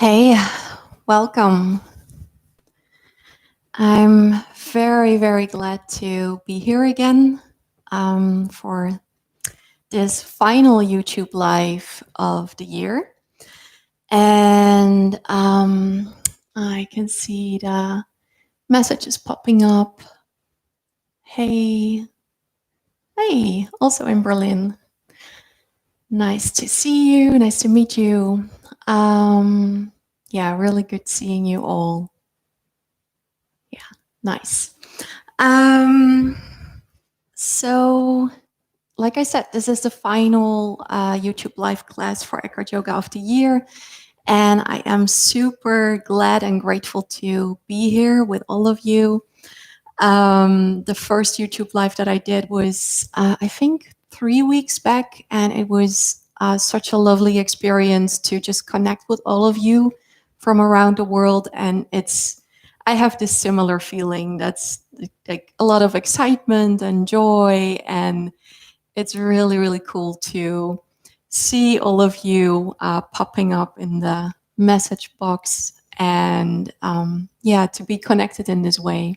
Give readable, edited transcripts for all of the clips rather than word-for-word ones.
Hey, welcome. I'm very, very glad to be here again for this final YouTube live of the year. And I can see the messages popping up. Hey, hey, also in Berlin. Nice to see you. Nice to meet you. Yeah, really good seeing you all. Yeah, nice. So, like I said, this is the final YouTube live class for Eckhart Yoga of the year. And I am super glad and grateful to be here with all of you. The first YouTube live that I did was, I think, 3 weeks back. And it was such a lovely experience to just connect with all of you from around the world. And I have this similar feeling that's like a lot of excitement and joy, and it's really, really cool to see all of you popping up in the message box and to be connected in this way.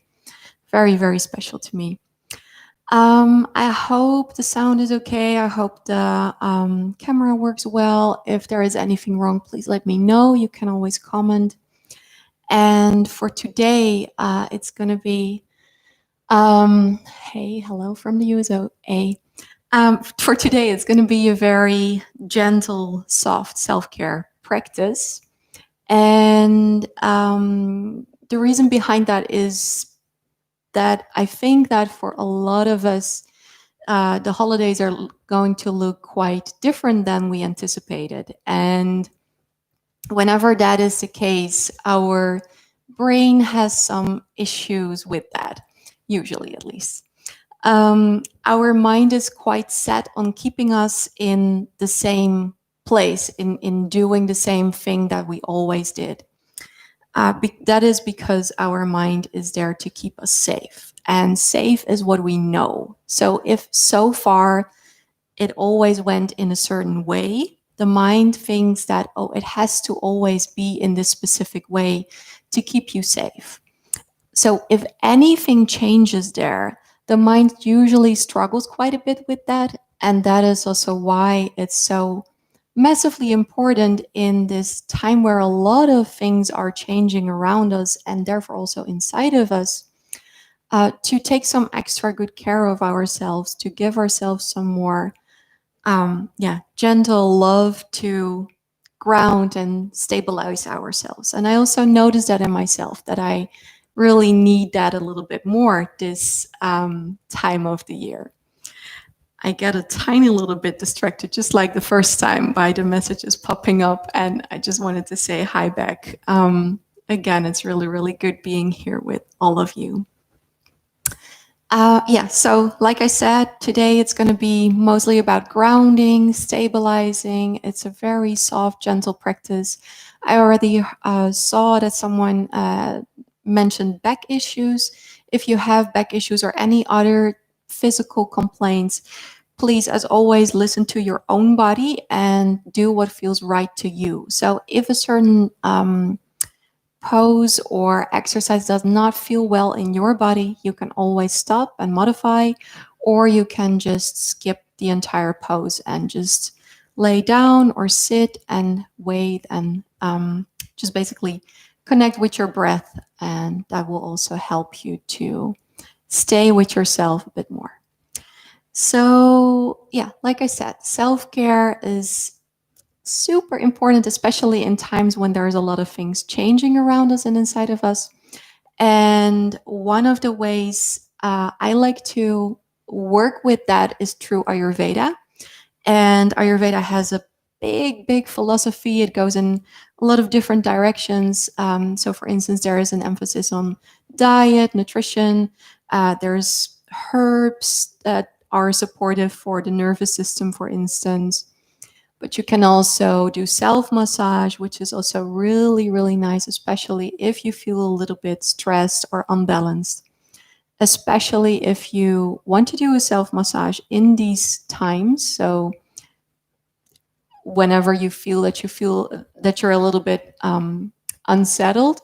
Very, very special to me. I hope the sound is okay. I hope the camera works well. If there is anything wrong, please let me know. You can always comment. And for today, it's going to be, hey, hello from the USA. For today, it's going to be a very gentle, soft self-care practice. And the reason behind that is that I think that for a lot of us, the holidays are going to look quite different than we anticipated. And whenever that is the case, our brain has some issues with that, usually at least. Our mind is quite set on keeping us in the same place, in doing the same thing that we always did. That is because our mind is there to keep us safe. And safe is what we know. So if so far it always went in a certain way, the mind thinks that, oh, it has to always be in this specific way to keep you safe. So if anything changes there, the mind usually struggles quite a bit with that. And that is also why it's so massively important in this time where a lot of things are changing around us and therefore also inside of us, to take some extra good care of ourselves, to give ourselves some more gentle love to ground and stabilize ourselves. And I also noticed that in myself, that I really need that a little bit more this time of the year. I get a tiny little bit distracted, just like the first time, by the messages popping up, and I just wanted to say hi back. Again, it's really, really good being here with all of you. So like I said, today it's going to be mostly about grounding, stabilizing. It's a very soft, gentle practice. I already saw that someone mentioned back issues. If you have back issues or any other physical complaints, please, as always, listen to your own body and do what feels right to you. So if a certain pose or exercise does not feel well in your body, you can always stop and modify, or you can just skip the entire pose and just lay down or sit and wait and just basically connect with your breath, and that will also help you to stay with yourself a bit more. So yeah, like I said, self-care is super important, especially in times when there's a lot of things changing around us and inside of us. And one of the ways I like to work with that is through Ayurveda. And Ayurveda has a big, big philosophy. It goes in a lot of different directions. So for instance, there is an emphasis on diet, nutrition. There's herbs that are supportive for the nervous system, for instance. But you can also do self-massage, which is also really, really nice, especially if you feel a little bit stressed or unbalanced. Especially if you want to do a self-massage in these times. So whenever you feel that you're a little bit unsettled,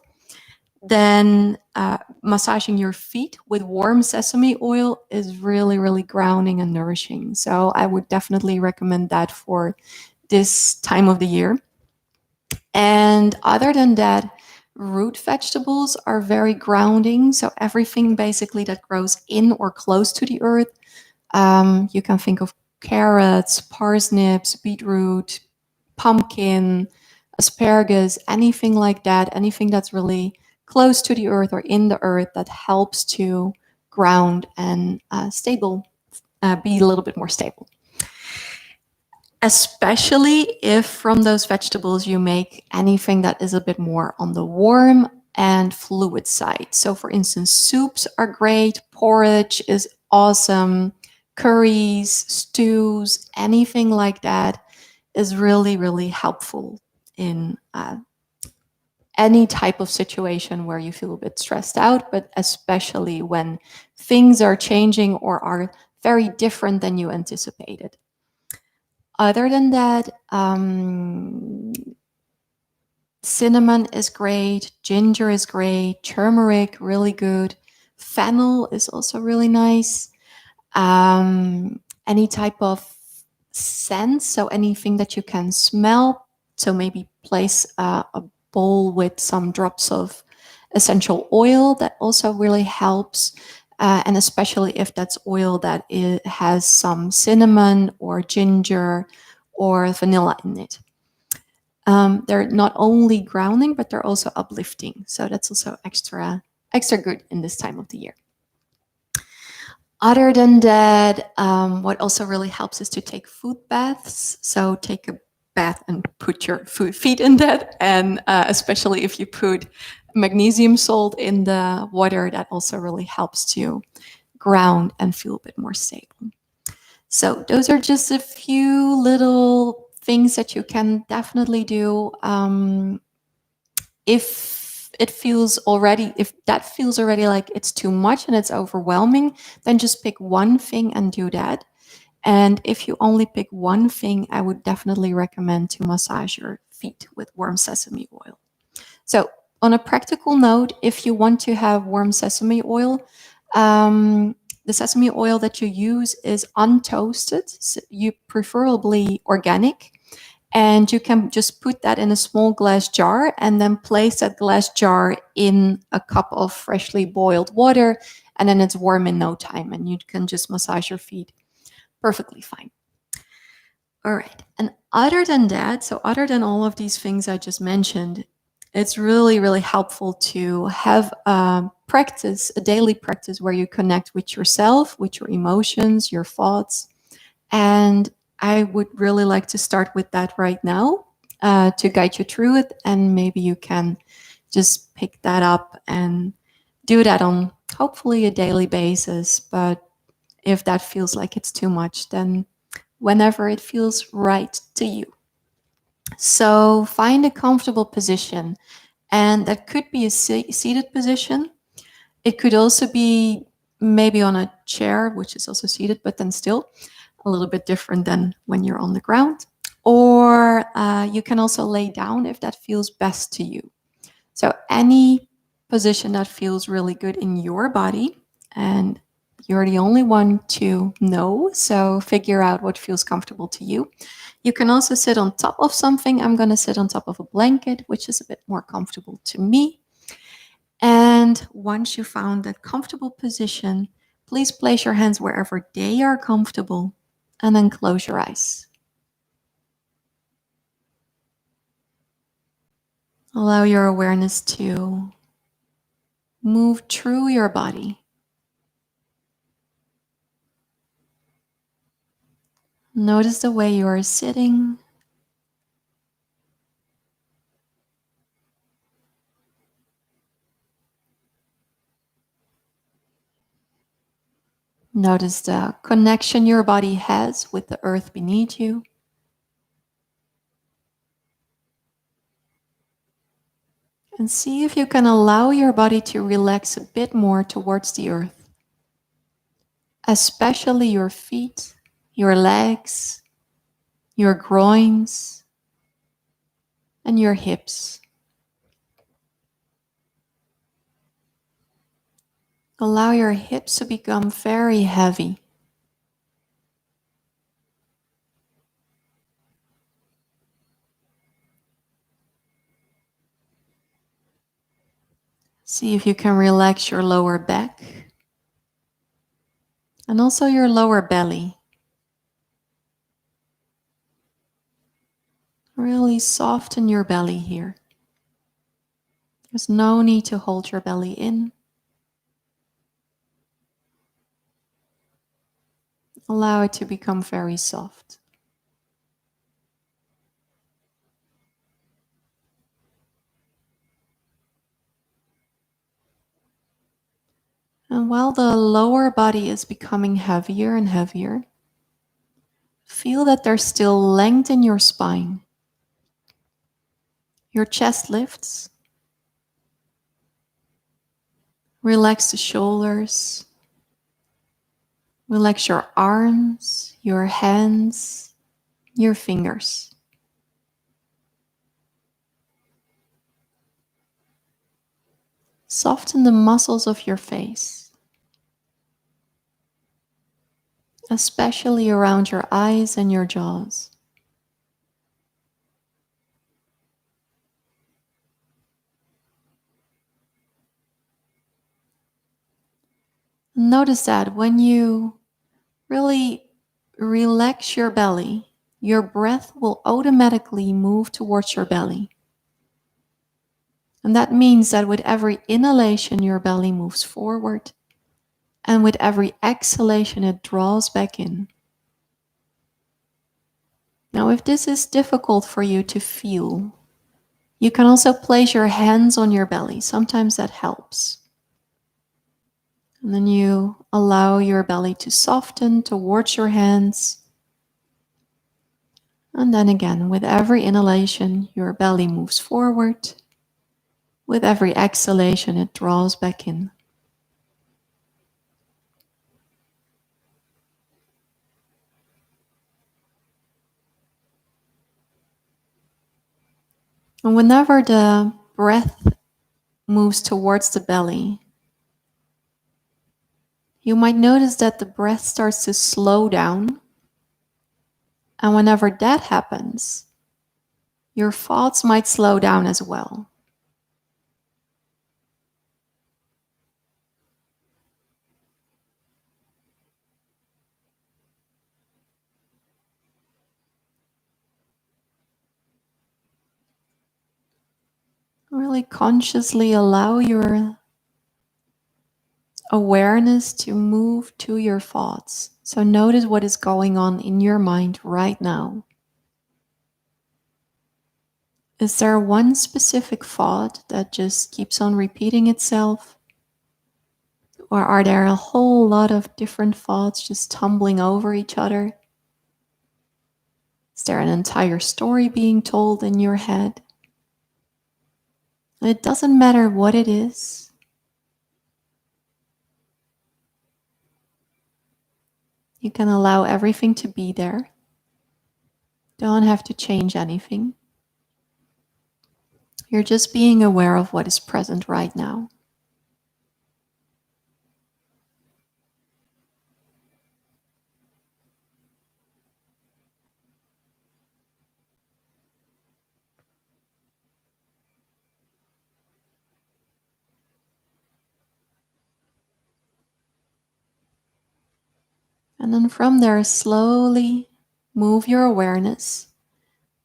then massaging your feet with warm sesame oil is really, really grounding and nourishing. So I would definitely recommend that for this time of the year. And other than that, root vegetables are very grounding. So everything basically that grows in or close to the earth, you can think of carrots, parsnips, beetroot, pumpkin, asparagus, anything like that, anything that's really close to the earth or in the earth that helps to ground and be a little bit more stable. Especially if from those vegetables you make anything that is a bit more on the warm and fluid side. So for instance, soups are great, porridge is awesome, curries, stews, anything like that is really, really helpful in any type of situation where you feel a bit stressed out, but especially when things are changing or are very different than you anticipated. Other than that, cinnamon is great, ginger is great, turmeric, really good. Fennel is also really nice. Any type of scent, so anything that you can smell. So maybe place a bowl with some drops of essential oil, that also really helps. And especially if that's oil that has some cinnamon or ginger or vanilla in it. They're not only grounding, but they're also uplifting. So that's also extra good in this time of the year. Other than that, what also really helps is to take food baths. So take a bath and put your feet in that. And especially if you put magnesium salt in the water, that also really helps to ground and feel a bit more stable. So those are just a few little things that you can definitely do. If that feels already like it's too much and it's overwhelming, then just pick one thing and do that. And if you only pick one thing, I would definitely recommend to massage your feet with warm sesame oil. So on a practical note, if you want to have warm sesame oil, the sesame oil that you use is untoasted, so you preferably organic. And you can just put that in a small glass jar and then place that glass jar in a cup of freshly boiled water. And then it's warm in no time and you can just massage your feet perfectly fine. All right. And other than that, so other than all of these things I just mentioned, it's really, really helpful to have a daily practice where you connect with yourself, with your emotions, your thoughts. And I would really like to start with that right now to guide you through it. And maybe you can just pick that up and do that on hopefully a daily basis. But if that feels like it's too much, then whenever it feels right to you. So find a comfortable position. And that could be a seated position. It could also be maybe on a chair, which is also seated, but then still a little bit different than when you're on the ground. Or you can also lay down if that feels best to you. So any position that feels really good in your body, and you're the only one to know, so figure out what feels comfortable to you. You can also sit on top of something. I'm going to sit on top of a blanket, which is a bit more comfortable to me. And once you found that comfortable position, please place your hands wherever they are comfortable and then close your eyes. Allow your awareness to move through your body. Notice the way you are sitting. Notice the connection your body has with the earth beneath you. And see if you can allow your body to relax a bit more towards the earth, especially your feet, your legs, your groins, and your hips. Allow your hips to become very heavy. See if you can relax your lower back and also your lower belly. Really soften your belly here. There's no need to hold your belly in. Allow it to become very soft. And while the lower body is becoming heavier and heavier, feel that there's still length in your spine. Your chest lifts. Relax the shoulders. Relax your arms, your hands, your fingers. Soften the muscles of your face, especially around your eyes and your jaws. Notice that when you really relax your belly, your breath will automatically move towards your belly. And that means that with every inhalation, your belly moves forward, and with every exhalation, it draws back in. Now, if this is difficult for you to feel, you can also place your hands on your belly. Sometimes that helps. And then you allow your belly to soften towards your hands. And then again, with every inhalation, your belly moves forward. With every exhalation, it draws back in. And whenever the breath moves towards the belly, you might notice that the breath starts to slow down. And whenever that happens, your thoughts might slow down as well. Really consciously allow your awareness to move to your thoughts. So notice what is going on in your mind right now. Is there one specific thought that just keeps on repeating itself? Or are there a whole lot of different thoughts just tumbling over each other? Is there an entire story being told in your head? It doesn't matter what it is. You can allow everything to be there. Don't have to change anything. You're just being aware of what is present right now. And then from there, slowly move your awareness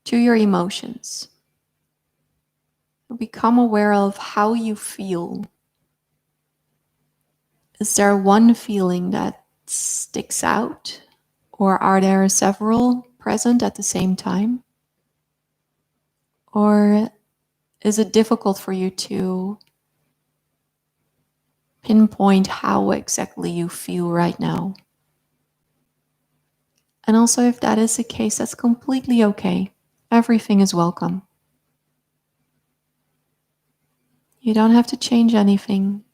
to your emotions. Become aware of how you feel. Is there one feeling that sticks out? Or are there several present at the same time? Or is it difficult for you to pinpoint how exactly you feel right now? And also, if that is the case, that's completely okay. Everything is welcome. You don't have to change anything.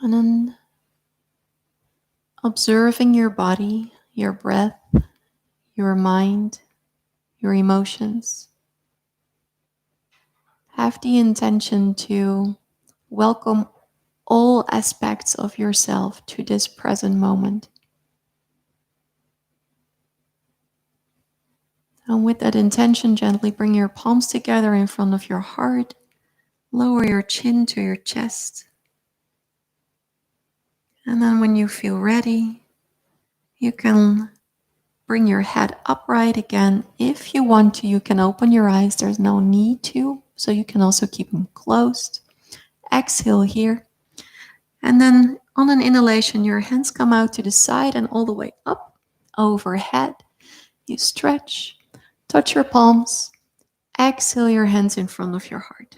And then observing your body, your breath, your mind, your emotions. Have the intention to welcome all aspects of yourself to this present moment. And with that intention, gently bring your palms together in front of your heart. Lower your chin to your chest. And then when you feel ready, you can bring your head upright again. If you want to, you can open your eyes. There's no need to, so you can also keep them closed. Exhale here. And then on an inhalation, your hands come out to the side and all the way up, overhead. You stretch, touch your palms. Exhale your hands in front of your heart.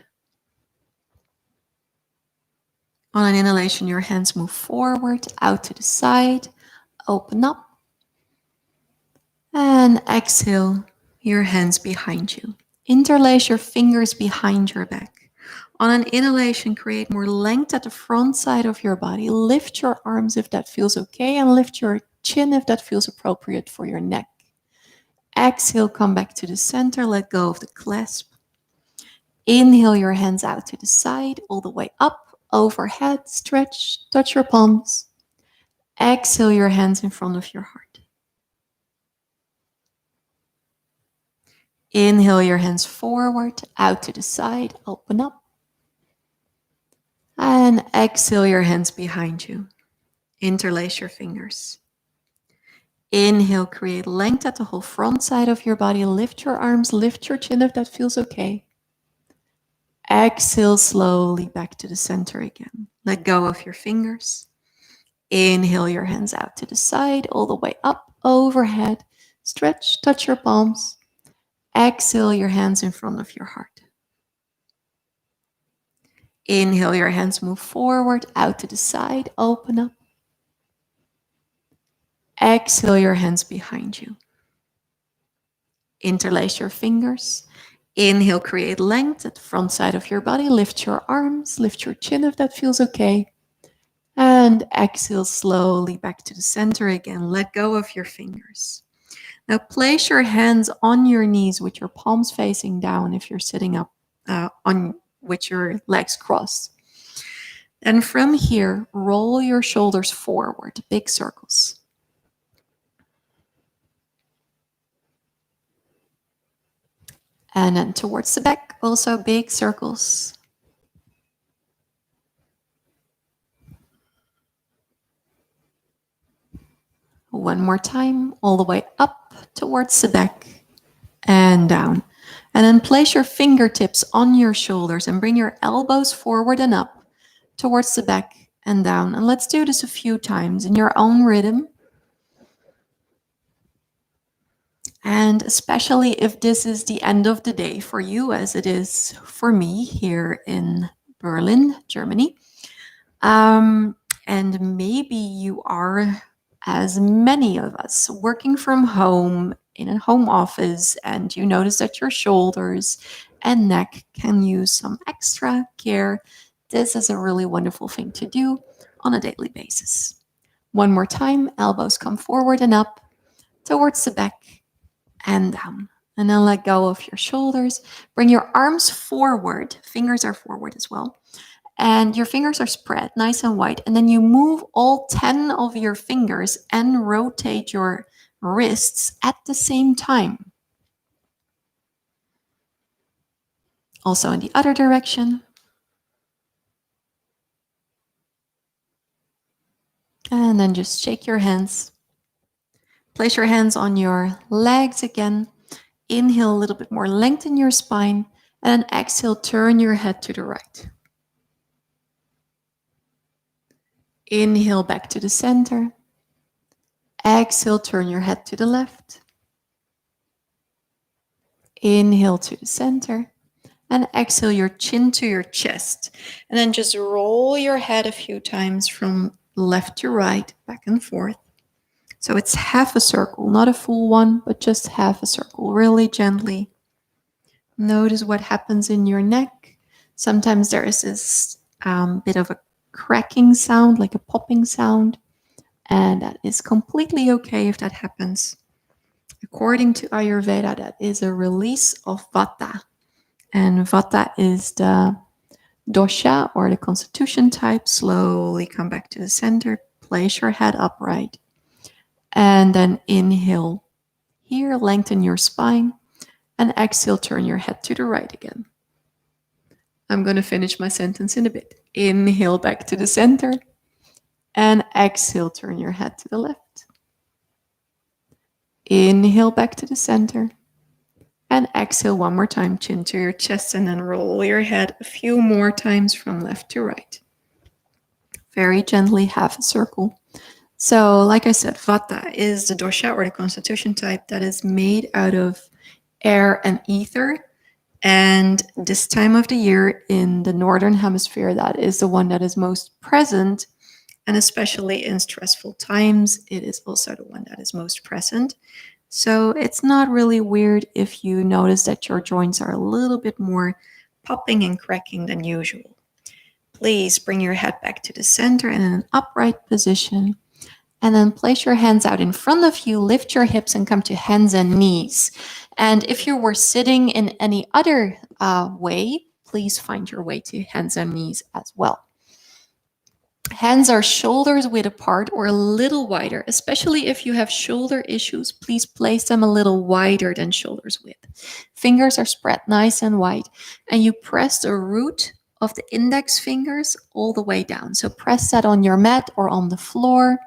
On an inhalation, your hands move forward, out to the side, open up. And exhale your hands behind you. Interlace your fingers behind your back. On an inhalation, create more length at the front side of your body. Lift your arms if that feels okay, and lift your chin if that feels appropriate for your neck. Exhale, come back to the center, let go of the clasp. Inhale your hands out to the side, all the way up, overhead, stretch, touch your palms. Exhale your hands in front of your heart. Inhale your hands forward, out to the side, open up. And exhale your hands behind you. Interlace your fingers. Inhale, create length at the whole front side of your body. Lift your arms, lift your chin if that feels okay. Exhale slowly back to the center again. Let go of your fingers. Inhale your hands out to the side, all the way up, overhead. Stretch, touch your palms. Exhale your hands in front of your heart. Inhale your hands move forward, out to the side, open up. Exhale your hands behind you. Interlace your fingers. Inhale, create length at the front side of your body. Lift your arms, lift your chin if that feels okay. And exhale slowly back to the center again. Let go of your fingers. Now place your hands on your knees with your palms facing down if you're sitting up with your legs crossed. And from here, roll your shoulders forward, big circles. And then towards the back, also big circles. One more time, all the way up towards the back and down. And then place your fingertips on your shoulders and bring your elbows forward and up towards the back and down. And let's do this a few times in your own rhythm. And especially if this is the end of the day for you, as it is for me here in Berlin, Germany. And maybe you are, as many of us, working from home in a home office, and you notice that your shoulders and neck can use some extra care. This is a really wonderful thing to do on a daily basis. One more time, elbows come forward and up towards the back and down. And then let go of your shoulders. Bring your arms forward. Fingers are forward as well. And your fingers are spread nice and wide. And then you move all 10 of your fingers and rotate your wrists at the same time. Also in the other direction. And then just shake your hands. Place your hands on your legs again. Inhale a little bit more, lengthen your spine. And then exhale, turn your head to the right. Inhale back to the center. Exhale, turn your head to the left. Inhale to the center. And exhale your chin to your chest. And then just roll your head a few times from left to right, back and forth. So it's half a circle, not a full one, but just half a circle, really gently. Notice what happens in your neck. Sometimes there is this bit of a cracking sound, like a popping sound. And that is completely okay if that happens. According to Ayurveda, that is a release of vata. And vata is the dosha or the constitution type. Slowly come back to the center, place your head upright, and then inhale. Here, lengthen your spine, and exhale, turn your head to the right again. I'm going to finish my sentence in a bit. Inhale back to the center, and exhale, turn your head to the left. Inhale back to the center, and exhale one more time, chin to your chest, and then roll your head a few more times from left to right. Very gently, half a circle. So, like I said, vata is the dosha or the constitution type that is made out of air and ether. And this time of the year in the northern hemisphere, that is the one that is most present. And especially in stressful times, it is also the one that is most present. So it's not really weird if you notice that your joints are a little bit more popping and cracking than usual. Please bring your head back to the center and in an upright position. And then place your hands out in front of you, lift your hips and come to hands and knees. And if you were sitting in any other way, please find your way to hands and knees as well. Hands are shoulders width apart or a little wider. Especially if you have shoulder issues, please place them a little wider than shoulders width. Fingers are spread nice and wide. And you press the root of the index fingers all the way down. So press that on your mat or on the floor.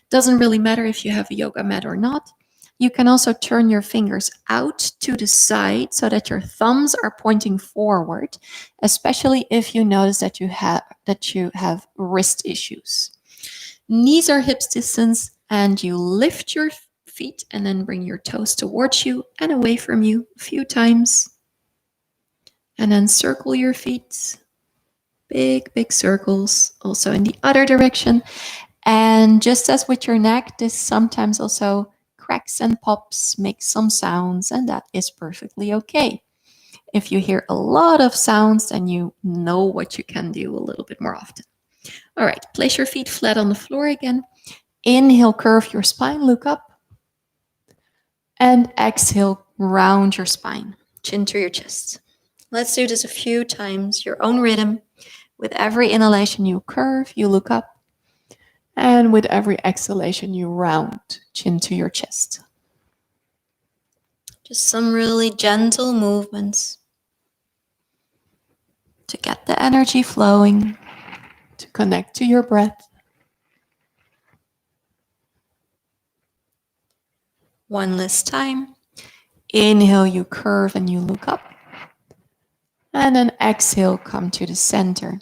Doesn't really matter if you have a yoga mat or not. You can also turn your fingers out to the side so that your thumbs are pointing forward, especially if you notice that you have wrist issues. Knees are hips distance, and you lift your feet and then bring your toes towards you and away from you a few times. And then circle your feet. Big circles, also in the other direction. And just as with your neck, this sometimes also cracks and pops, makes some sounds, and that is perfectly okay. If you hear a lot of sounds, then you know what you can do a little bit more often. All right, place your feet flat on the floor again. Inhale, curve your spine, look up. And exhale, round your spine, chin to your chest. Let's do this a few times, your own rhythm. With every inhalation, you curve, you look up. And with every exhalation, you round, chin to your chest. Just some really gentle movements to get the energy flowing, to connect to your breath. One last time. Inhale, you curve and you look up. And then exhale, come to the center.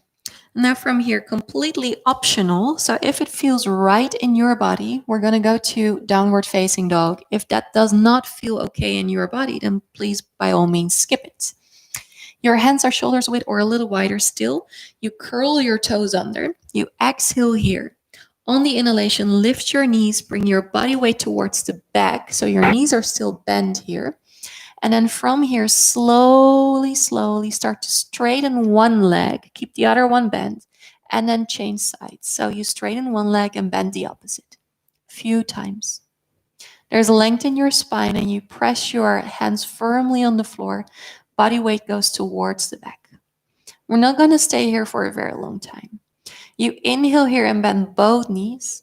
Now from here, completely optional. So if it feels right in your body, we're going to go to downward facing dog. If that does not feel okay in your body, then please, by all means, skip it. Your hands are shoulders width or a little wider still. You curl your toes under. You exhale here. On the inhalation, lift your knees, bring your body weight towards the back. So your knees are still bent here. And then from here, slowly start to straighten one leg. Keep the other one bent. And then change sides. So you straighten one leg and bend the opposite. A few times. There's length in your spine and you press your hands firmly on the floor. Body weight goes towards the back. We're not going to stay here for a very long time. You inhale here and bend both knees.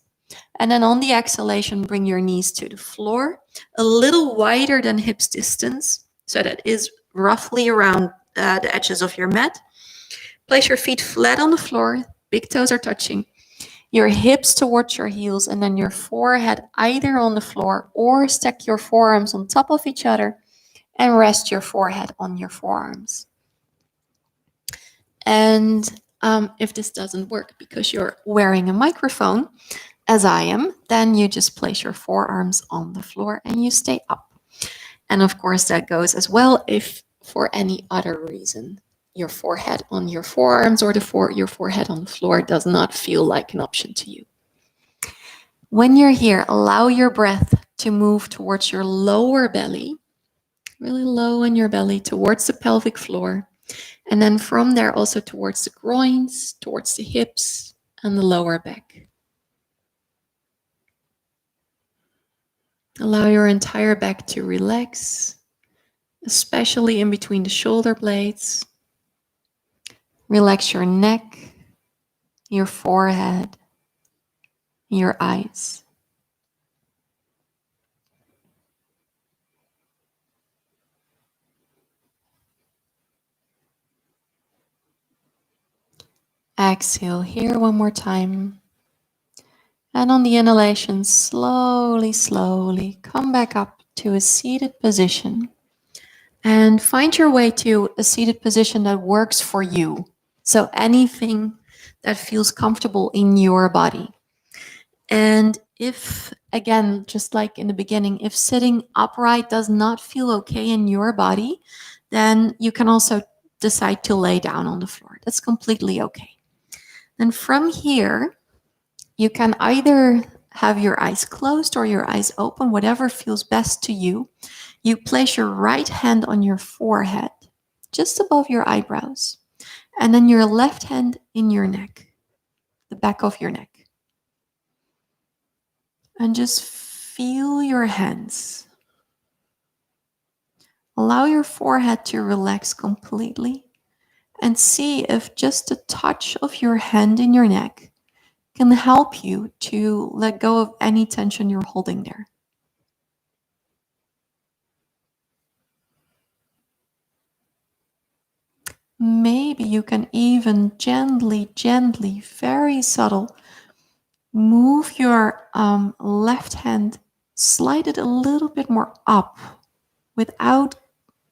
And then on the exhalation, bring your knees to the floor, a little wider than hips distance. So that is roughly around the edges of your mat. Place your feet flat on the floor. Big toes are touching. Your hips towards your heels and then your forehead either on the floor or stack your forearms on top of each other and rest your forehead on your forearms. And if this doesn't work because you're wearing a microphone, as I am, then you just place your forearms on the floor and you stay up. And of course, that goes as well if for any other reason your forehead on your forearms or your forehead on the floor does not feel like an option to you. When you're here, allow your breath to move towards your lower belly, really low in your belly, towards the pelvic floor. And then from there also towards the groins, towards the hips, and the lower back. Allow your entire back to relax, especially in between the shoulder blades. Relax your neck, your forehead, your eyes. Exhale here one more time. And on the inhalation, slowly, slowly come back up to a seated position. And find your way to a seated position that works for you. So anything that feels comfortable in your body. And if, again, just like in the beginning, if sitting upright does not feel okay in your body, then you can also decide to lay down on the floor. That's completely okay. And from here, you can either have your eyes closed or your eyes open, whatever feels best to you. You place your right hand on your forehead, just above your eyebrows, and then your left hand in your neck, the back of your neck. And just feel your hands. Allow your forehead to relax completely and see if just a touch of your hand in your neck can help you to let go of any tension you're holding there. Maybe you can even gently, gently, very subtle, move your left hand, slide it a little bit more up without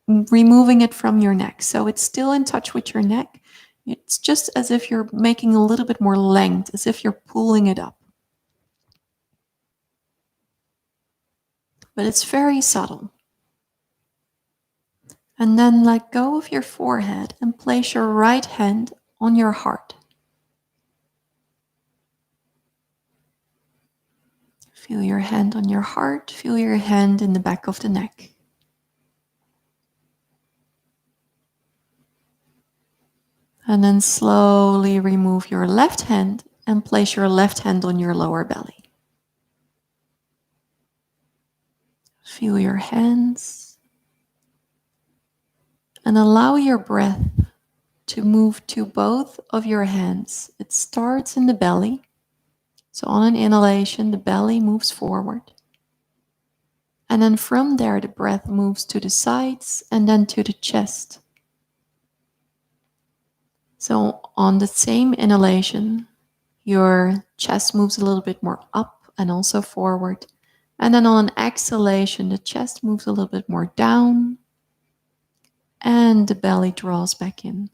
removing it from your neck. So it's still in touch with your neck. It's just as if you're making a little bit more length, as if you're pulling it up. But it's very subtle. And then let go of your forehead and place your right hand on your heart. Feel your hand on your heart. Feel your hand in the back of the neck. And then slowly remove your left hand and place your left hand on your lower belly. Feel your hands. And allow your breath to move to both of your hands. It starts in the belly. So on an inhalation, the belly moves forward. And then from there, the breath moves to the sides and then to the chest. So on the same inhalation, your chest moves a little bit more up and also forward. And then on an exhalation, the chest moves a little bit more down and the belly draws back in.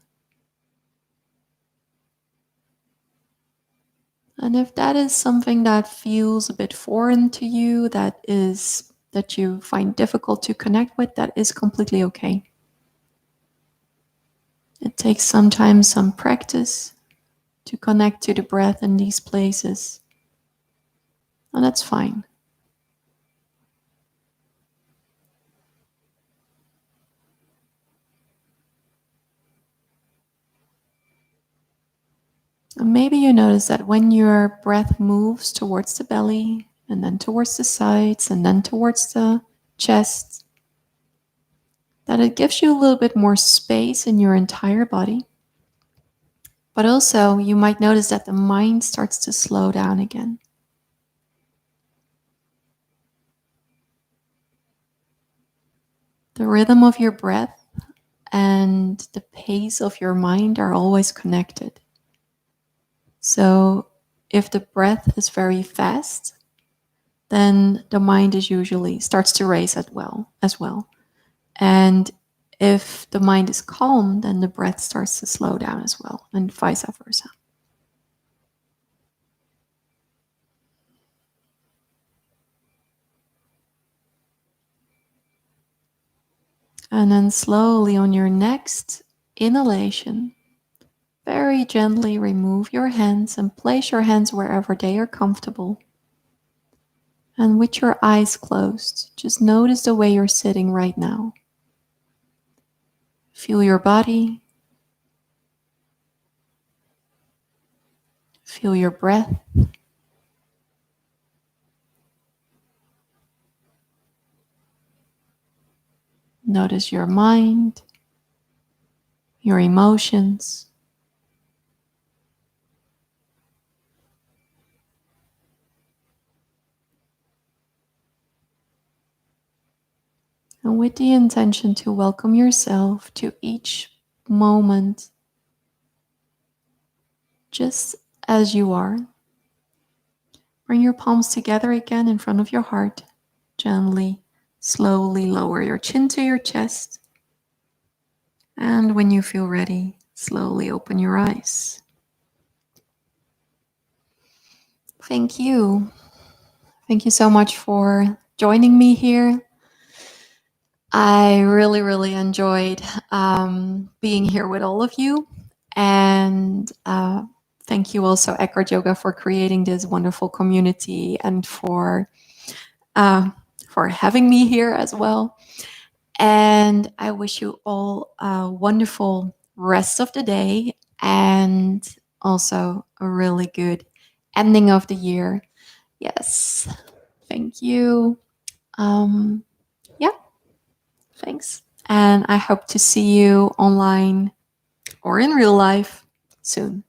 And if that is something that feels a bit foreign to you, that you find difficult to connect with, that is completely okay. It takes sometimes some practice to connect to the breath in these places. And that's fine. And maybe you notice that when your breath moves towards the belly and then towards the sides and then towards the chest, that it gives you a little bit more space in your entire body. But also you might notice that the mind starts to slow down again. The rhythm of your breath and the pace of your mind are always connected. So if the breath is very fast, then the mind is usually starts to race as well. And if the mind is calm, then the breath starts to slow down as well, and vice versa. And then slowly on your next inhalation, very gently remove your hands and place your hands wherever they are comfortable. And with your eyes closed, just notice the way you're sitting right now. Feel your body. Feel your breath. Notice your mind, your emotions. And with the intention to welcome yourself to each moment, just as you are, bring your palms together again in front of your heart. Gently, slowly lower your chin to your chest. And when you feel ready, slowly open your eyes. Thank you. Thank you so much for joining me here. I really, really enjoyed being here with all of you. And thank you also, Eckhart Yoga, for creating this wonderful community and for having me here as well. And I wish you all a wonderful rest of the day and also a really good ending of the year. Yes. Thank you. Yeah, thanks. And I hope to see you online or in real life soon.